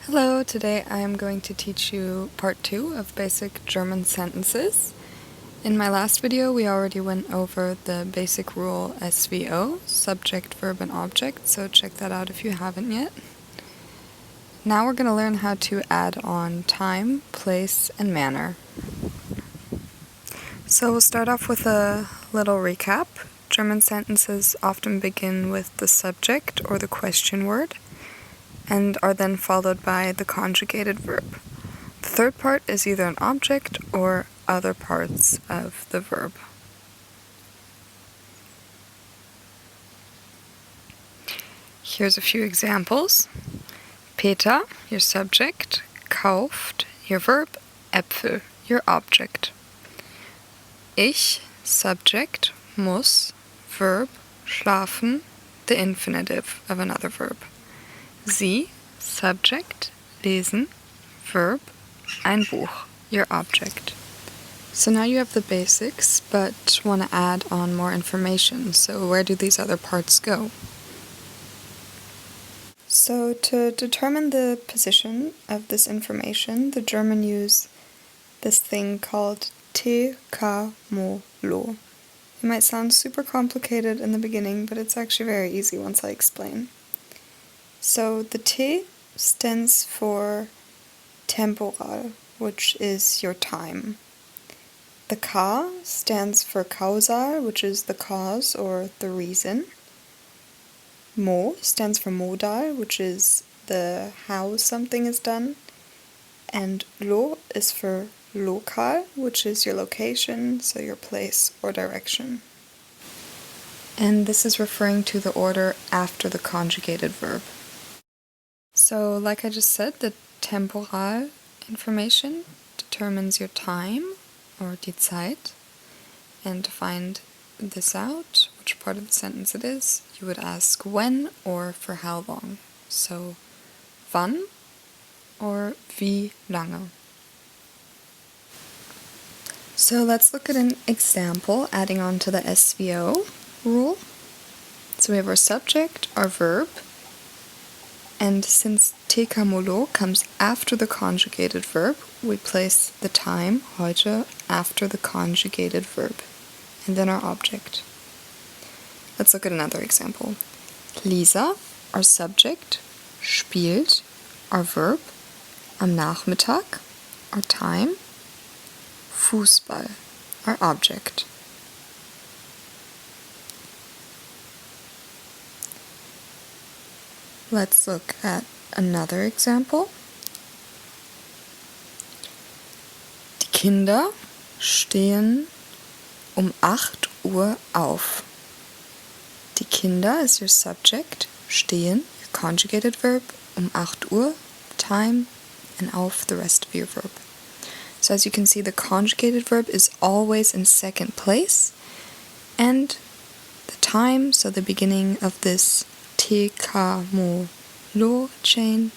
Hello, today I am going to teach you part 2 of basic German sentences. In my last video we already went over the basic rule SVO, subject, verb, and object, so check that out if you haven't yet. Now we're going to learn how to add on time, place, and manner. So we'll start off with a little recap. German sentences often begin with the subject or the question word, and are then followed by the conjugated verb. The third part is either an object or other parts of the verb. Here's a few examples. Peter, your subject, kauft, your verb, Äpfel, your object. Ich, subject, muss, verb, schlafen, the infinitive of another verb. Sie, subject, lesen, verb, ein Buch, your object. So now you have the basics, but want to add on more information. So where do these other parts go? So to determine the position of this information, the German use this thing called TeKaMoLo. It might sound super complicated in the beginning, but it's actually very easy once I explain. So the T stands for Temporal, which is your time. The K stands for Causal, which is the cause or the reason. Mo stands for Modal, which is the how something is done. And Lo is for Lokal, which is your location, so your place or direction. And this is referring to the order after the conjugated verb. So, like I just said, the temporal information determines your time, or die Zeit. And to find this out, which part of the sentence it is, you would ask when or for how long. So, wann or wie lange. So let's look at an example adding on to the SVO rule. So we have our subject, our verb, and since TeKaMoLo comes after the conjugated verb, we place the time, heute, after the conjugated verb, and then our object. Let's look at another example. Lisa, our subject, spielt, our verb, am Nachmittag, our time, Fußball, our object. Let's look at another example. Die Kinder stehen 8 Uhr auf. Die Kinder is your subject, stehen, your conjugated verb, 8 Uhr, time, and auf, the rest of your verb. So as you can see, the conjugated verb is always in second place, and the time, so the beginning of this TeKaMoLo chain,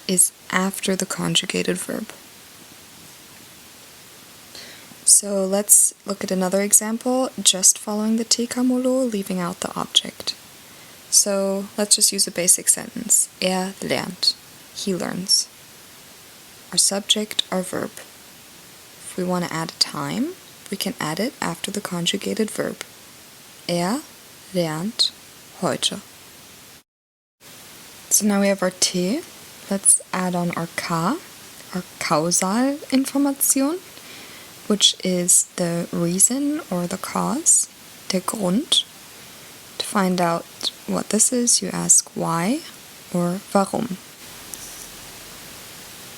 is after the conjugated verb. So let's look at another example, just following the TeKaMoLo, leaving out the object. So let's just use a basic sentence. Lernt. He learns. Our subject, our verb. If we want to add a time, we can add it after the conjugated verb. Lernt heute. So now we have our T. Let's add on our K, our Causal Information, which is the reason or the cause, der Grund. To find out what this is, you ask why or warum.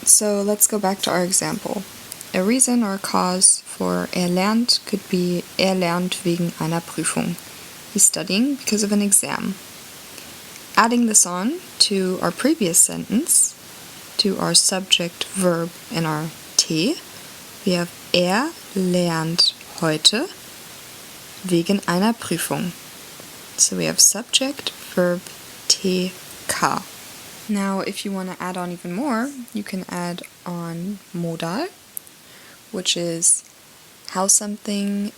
So let's go back to our example. A reason or a cause for lernt could be lernt wegen einer Prüfung. He's studying because of an exam. Adding this on to our previous sentence, to our subject, verb, and our T, we have lernt heute wegen einer Prüfung. So we have subject, verb, TK. Now, if you want to add on even more, you can add on Modal, which is how something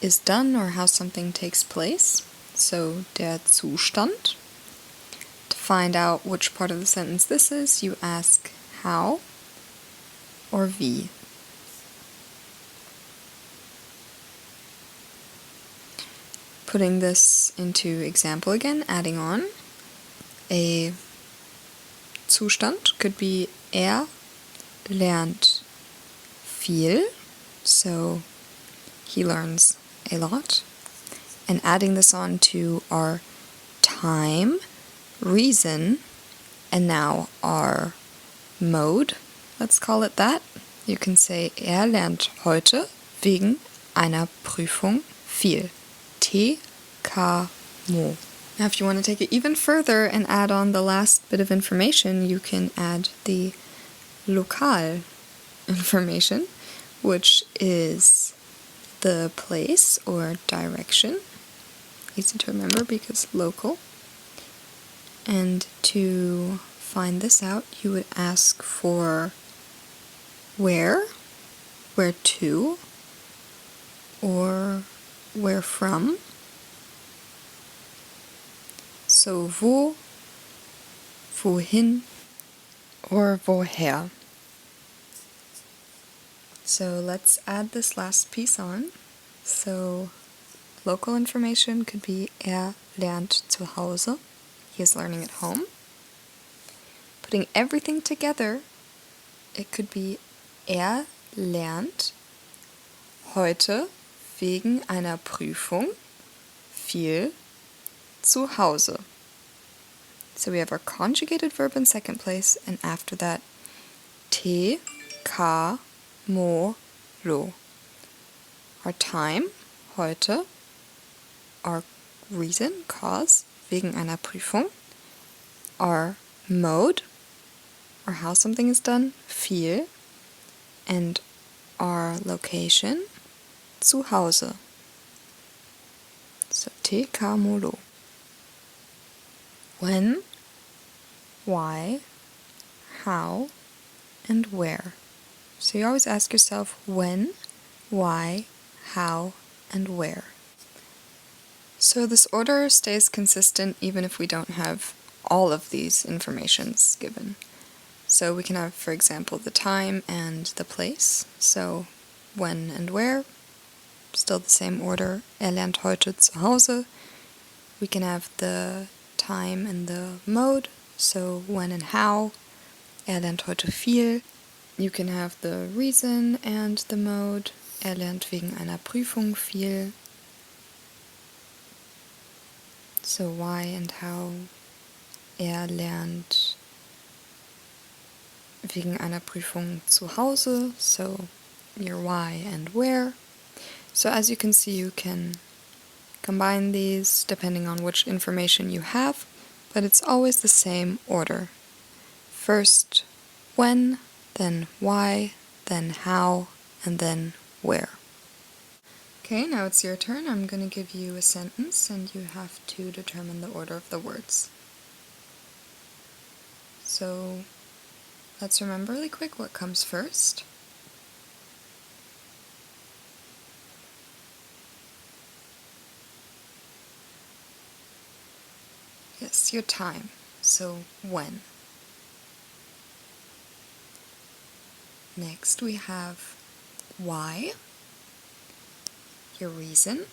is done or how something takes place. So, der Zustand. To find out which part of the sentence this is, you ask how or wie. Putting this into example again, adding on, a Zustand could be lernt viel, so he learns a lot. And adding this on to our time, reason, and now our mode, let's call it that. You can say, lernt heute wegen einer Prüfung viel. TeKaMoLo. Now if you want to take it even further and add on the last bit of information, you can add the lokal information, which is the place or direction. Easy to remember because local. And to find this out, you would ask for where to, or where from. So wo, wohin, or woher. So let's add this last piece on. So local information could be lernt zu Hause. He is learning at home. Putting everything together, it could be lernt heute wegen einer Prüfung viel zu Hause. So we have our conjugated verb in second place, and after that, TeKaMoLo. Our time, heute, our reason, cause, wegen einer Prüfung, our mode, or how something is done, viel, and our location, zu Hause. So TeKaMoLo. When, why, how, and where. So you always ask yourself when, why, how, and where. So this order stays consistent even if we don't have all of these informations given. So we can have, for example, the time and the place. So when and where, still the same order. Lernt heute zu Hause. We can have the time and the mode, so when and how. Lernt heute viel. You can have the reason and the mode. Lernt wegen einer Prüfung viel. So why and how. Lernt wegen einer Prüfung zu Hause, so your why and where. So as you can see, you can combine these depending on which information you have, but it's always the same order. First when, then why, then how, and then where. Okay, now it's your turn. I'm going to give you a sentence and you have to determine the order of the words. So let's remember really quick what comes first. Yes, your time. So when. Next we have why, your reason,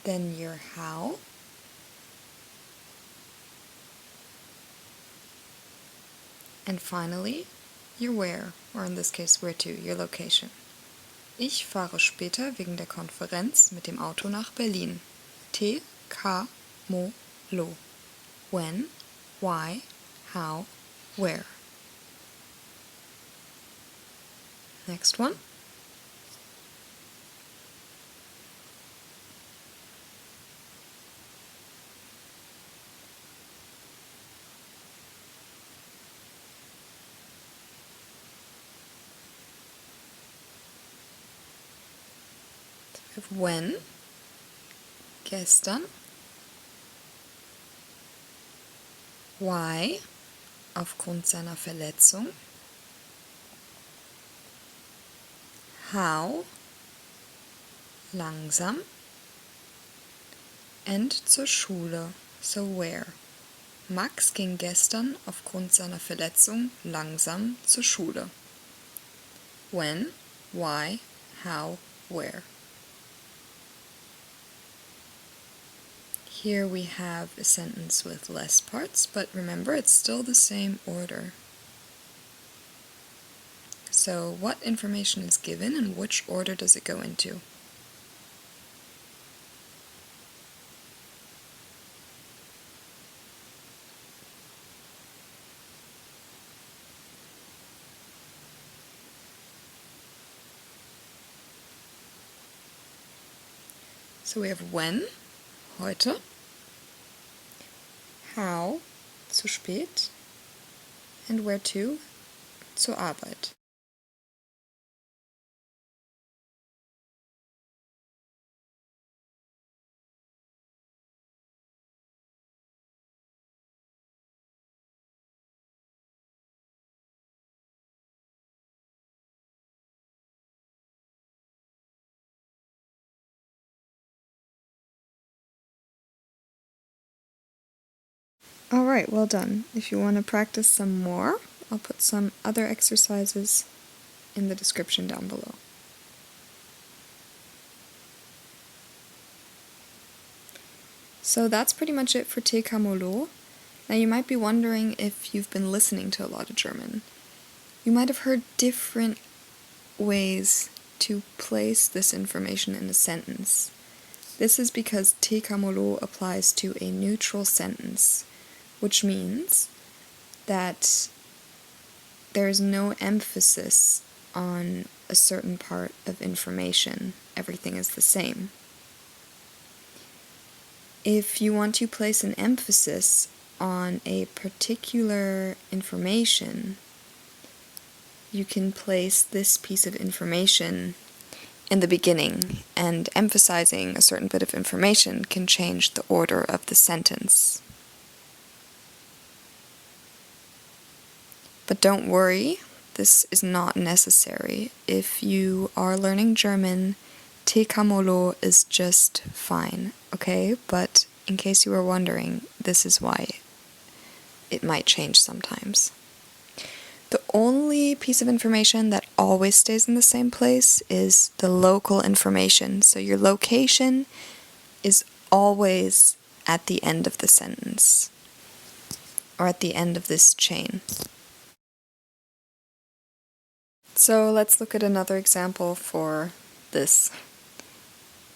then your how, and finally your where, or in this case where to, your location. Ich fahre später wegen der Konferenz mit dem Auto nach Berlin. TeKaMoLo. When, why, how, where. Next one. We have when, gestern. Why, aufgrund seiner Verletzung. How, langsam. and zur Schule, so where. Max ging gestern aufgrund seiner Verletzung langsam zur Schule. When, why, how, where. Here we have a sentence with less parts, but remember it's still the same order. So what information is given and which order does it go into? So we have when, heute, how, zu spät, and where to, zur Arbeit. Alright, well done. If you want to practice some more, I'll put some other exercises in the description down below. So that's pretty much it for TeKaMoLo. Now you might be wondering if you've been listening to a lot of German. You might have heard different ways to place this information in a sentence. This is because TeKaMoLo applies to a neutral sentence, which means that there is no emphasis on a certain part of information. Everything is the same. If you want to place an emphasis on a particular information, you can place this piece of information in the beginning, and emphasizing a certain bit of information can change the order of the sentence. But don't worry, this is not necessary. If you are learning German, TeKaMoLo is just fine, okay? But in case you were wondering, this is why it might change sometimes. The only piece of information that always stays in the same place is the local information. So your location is always at the end of the sentence, or at the end of this chain. So let's look at another example for this.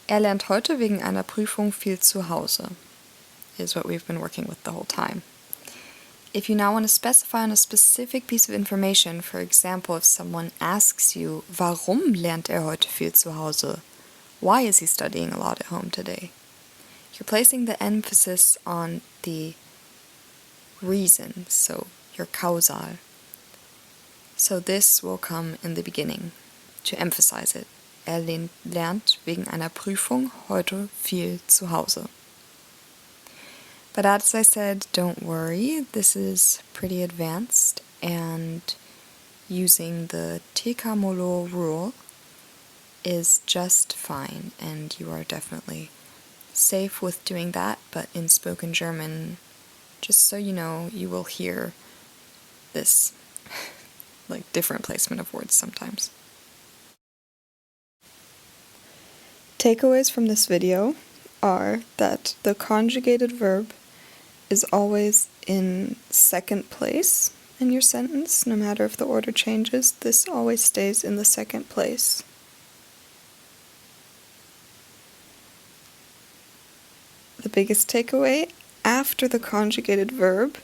Lernt heute wegen einer Prüfung viel zu Hause, is what we've been working with the whole time. If you now want to specify on a specific piece of information, for example, if someone asks you, warum lernt heute viel zu Hause? Why is he studying a lot at home today? You're placing the emphasis on the reason, so your Causal. So this will come in the beginning, to emphasize it. Lernt wegen einer Prüfung heute viel zu Hause. But as I said, don't worry, this is pretty advanced, and using the TeKaMoLo rule is just fine, and you are definitely safe with doing that. But in spoken German, just so you know, you will hear this like different placement of words sometimes. Takeaways from this video are that the conjugated verb is always in second place in your sentence. No matter if the order changes, this always stays in the second place. The biggest takeaway, after the conjugated verb,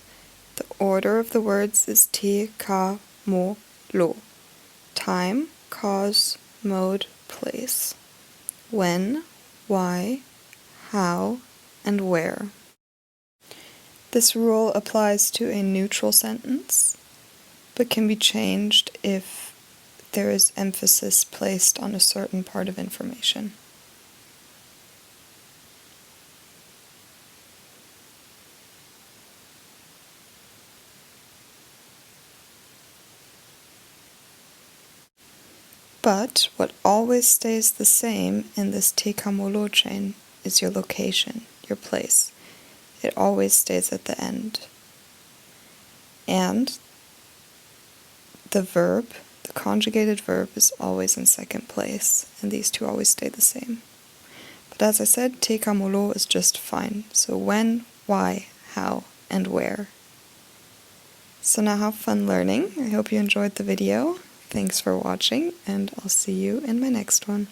the order of the words is TeKaMoLo. Time, cause, mode, place. When, why, how, and where. This rule applies to a neutral sentence, but can be changed if there is emphasis placed on a certain part of information. But what always stays the same in this TeKaMoLo chain is your location. your place. It always stays at the end. And the verb, the conjugated verb, is always in second place, and these two always stay the same. But as I said, TeKaMoLo is just fine. So when, why, how, and where. So now have fun learning. I hope you enjoyed the video. Thanks for watching, and I'll see you in my next one.